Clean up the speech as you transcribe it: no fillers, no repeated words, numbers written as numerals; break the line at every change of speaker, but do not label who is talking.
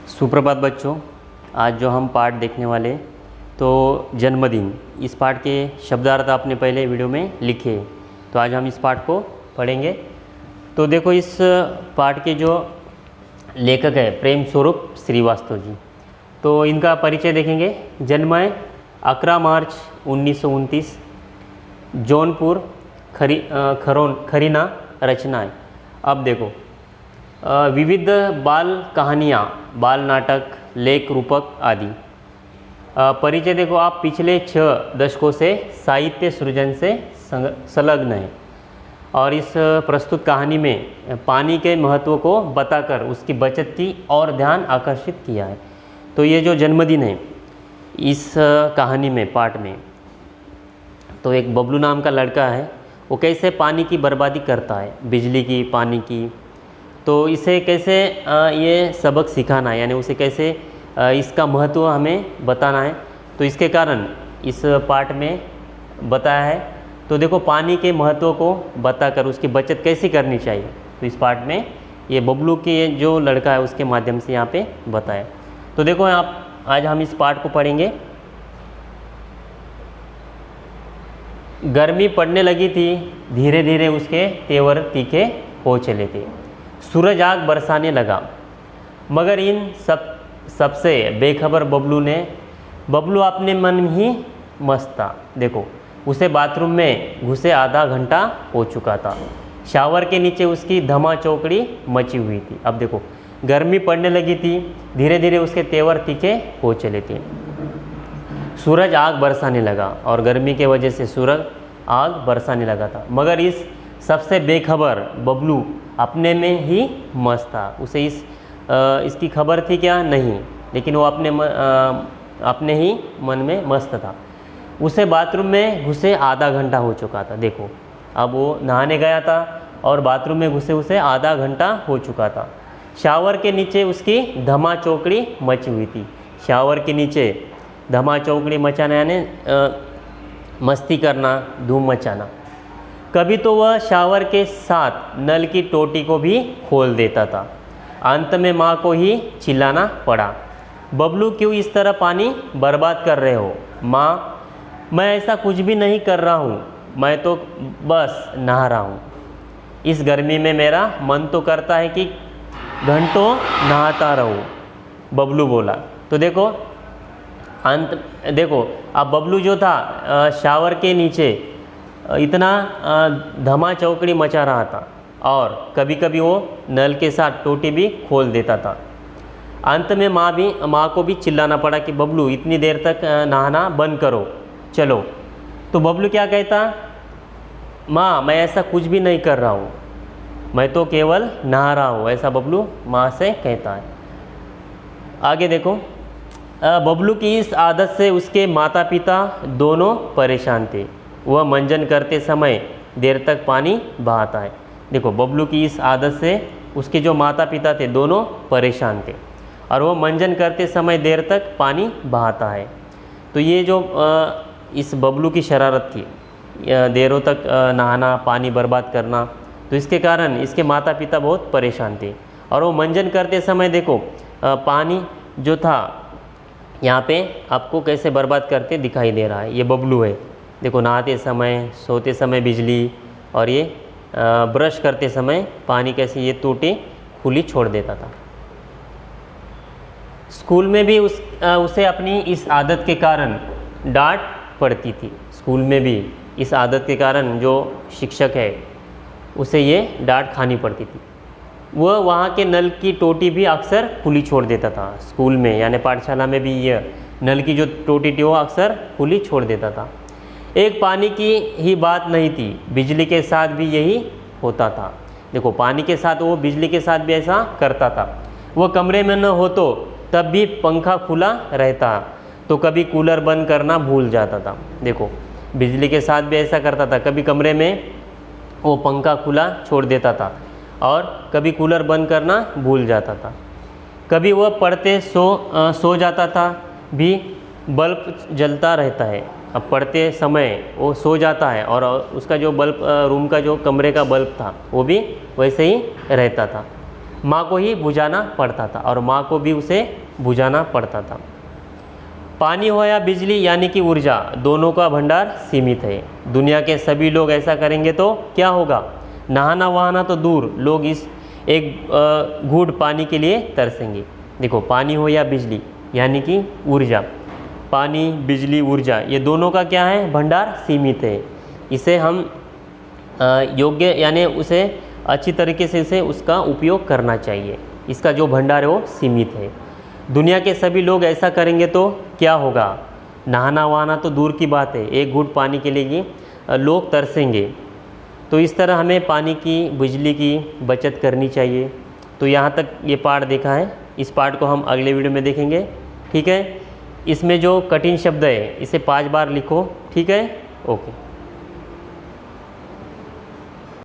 सुप्रभात बच्चों। आज जो हम पाठ देखने वाले तो जन्मदिन, इस पाठ के शब्दार्थ आपने पहले वीडियो में लिखे, तो आज हम इस पाठ को पढ़ेंगे। तो देखो, इस पाठ के जो लेखक है प्रेम स्वरूप श्रीवास्तव जी, तो इनका परिचय देखेंगे। जन्म है 11 मार्च 1929, जौनपुर खरीना, रचना है। अब देखो, विविध बाल कहानियाँ, बाल नाटक, लेख रूपक आदि। परिचय देखो, आप पिछले 6 दशकों से साहित्य सृजन से संलग्न हैं और इस प्रस्तुत कहानी में पानी के महत्व को बताकर उसकी बचत की और ध्यान आकर्षित किया है। तो ये जो जन्मदिन है इस कहानी में, पाठ में, तो एक बबलू नाम का लड़का है, वो कैसे पानी की बर्बादी करता है, बिजली की, पानी की। तो इसे कैसे ये सबक सिखाना है, यानी उसे कैसे इसका महत्व हमें बताना है, तो इसके कारण इस पाठ में बताया है। तो देखो, पानी के महत्व को बताकर उसकी बचत कैसी करनी चाहिए, तो इस पाठ में ये बबलू के जो लड़का है उसके माध्यम से यहाँ पे बताया। तो देखो, आज हम इस पाठ को पढ़ेंगे। गर्मी पड़ने लगी थी, धीरे धीरे उसके तेवर तीखे हो चले थे। सूरज आग बरसाने लगा, मगर इन सबसे बेखबर बबलू अपने मन में ही मस्त था। देखो, उसे बाथरूम में घुसे आधा घंटा हो चुका था। शावर के नीचे उसकी धमा चौकड़ी मची हुई थी। अब देखो, गर्मी पड़ने लगी थी, धीरे धीरे उसके तेवर तीखे हो चले थे। सूरज आग बरसाने लगा और गर्मी के वजह से सूरज आग बरसाने लगा था, मगर इस सबसे बेखबर बबलू अपने में ही मस्त था। उसे इसकी खबर थी क्या, नहीं, लेकिन वो अपने ही मन में मस्त था। उसे बाथरूम में घुसे आधा घंटा हो चुका था। देखो, अब वो नहाने गया था और बाथरूम में घुसे उसे आधा घंटा हो चुका था। शावर के नीचे उसकी धमा चौकड़ी मची हुई थी। शावर के नीचे धमा चौकड़ी मचाना यानी मस्ती करना, धूम मचाना। कभी तो वह शावर के साथ नल की टोटी को भी खोल देता था। अंत में माँ को ही चिल्लाना पड़ा, बबलू क्यों इस तरह पानी बर्बाद कर रहे हो? माँ, मैं ऐसा कुछ भी नहीं कर रहा हूँ, मैं तो बस नहा रहा हूँ। इस गर्मी में मेरा मन तो करता है कि घंटों नहाता रहूँ, बबलू बोला। तो देखो, अब बबलू जो था शावर के नीचे इतना धमा चौकड़ी मचा रहा था और कभी कभी वो नल के साथ टोटी भी खोल देता था। अंत में माँ को भी चिल्लाना पड़ा कि बबलू इतनी देर तक नहाना बंद करो, चलो। तो बबलू क्या कहता, माँ, मैं ऐसा कुछ भी नहीं कर रहा हूँ, मैं तो केवल नहा रहा हूँ, ऐसा बबलू माँ से कहता है। आगे देखो, बबलू की इस आदत से उसके माता पिता दोनों परेशान थे। वह मंजन करते समय देर तक पानी बहाता है। देखो, बबलू की इस आदत से उसके जो माता पिता थे दोनों परेशान थे और वो मंजन करते समय देर तक पानी बहाता है। तो ये जो इस बबलू की शरारत थी, देरों तक नहाना, पानी बर्बाद करना, तो इसके कारण इसके माता पिता बहुत परेशान थे। और वो मंजन करते समय देखो, पानी जो था यहाँ पे आपको कैसे बर्बाद करते दिखाई दे रहा है, ये बबलू है। देखो, नहाते समय, सोते समय बिजली, और ये ब्रश करते समय पानी कैसे ये टूटी खुली छोड़ देता था। स्कूल में भी उसे अपनी इस आदत के कारण डांट पड़ती थी। स्कूल में भी इस आदत के कारण जो शिक्षक है उसे ये डांट खानी पड़ती थी। वह वहाँ के नल की टोटी भी अक्सर खुली छोड़ देता था। स्कूल में यानी पाठशाला में भी ये नल की जो टोटी थी वो अक्सर खुली छोड़ देता था। एक पानी की ही बात नहीं थी, बिजली के साथ भी यही होता था। देखो, पानी के साथ वो बिजली के साथ भी ऐसा करता था। वो कमरे में न हो तो तब भी पंखा खुला रहता, तो कभी कूलर बंद करना भूल जाता था। देखो, बिजली के साथ भी ऐसा करता था, कभी कमरे में वो पंखा खुला छोड़ देता था और कभी कूलर बंद करना भूल जाता था। कभी वह पढ़ते सो जाता था, भी बल्ब जलता रहता है। अब पढ़ते समय वो सो जाता है और उसका जो बल्ब, रूम का जो कमरे का बल्ब था वो भी वैसे ही रहता था। माँ को ही बुझाना पड़ता था और माँ को भी उसे बुझाना पड़ता था। पानी हो या बिजली यानी कि ऊर्जा, दोनों का भंडार सीमित है। दुनिया के सभी लोग ऐसा करेंगे तो क्या होगा? नहाना वहाना तो दूर, लोग इस एक घूंट पानी के लिए तरसेंगे। देखो, पानी हो या बिजली यानी कि ऊर्जा, पानी, बिजली, ऊर्जा, ये दोनों का क्या है? भंडार सीमित है। इसे हम योग्य यानी उसे अच्छी तरीके से इसे उसका उपयोग करना चाहिए। इसका जो भंडार है वो सीमित है। दुनिया के सभी लोग ऐसा करेंगे तो क्या होगा? नहाना वहाना तो दूर की बात है, एक घूंट पानी के लिए लोग तरसेंगे। तो इस तरह हमें पानी की, बिजली की बचत करनी चाहिए। तो यहाँ तक ये पार्ट देखा है, इस पार्ट को हम अगले वीडियो में देखेंगे। ठीक है, इसमें जो कठिन शब्द है इसे 5 बार लिखो। ठीक है, ओके।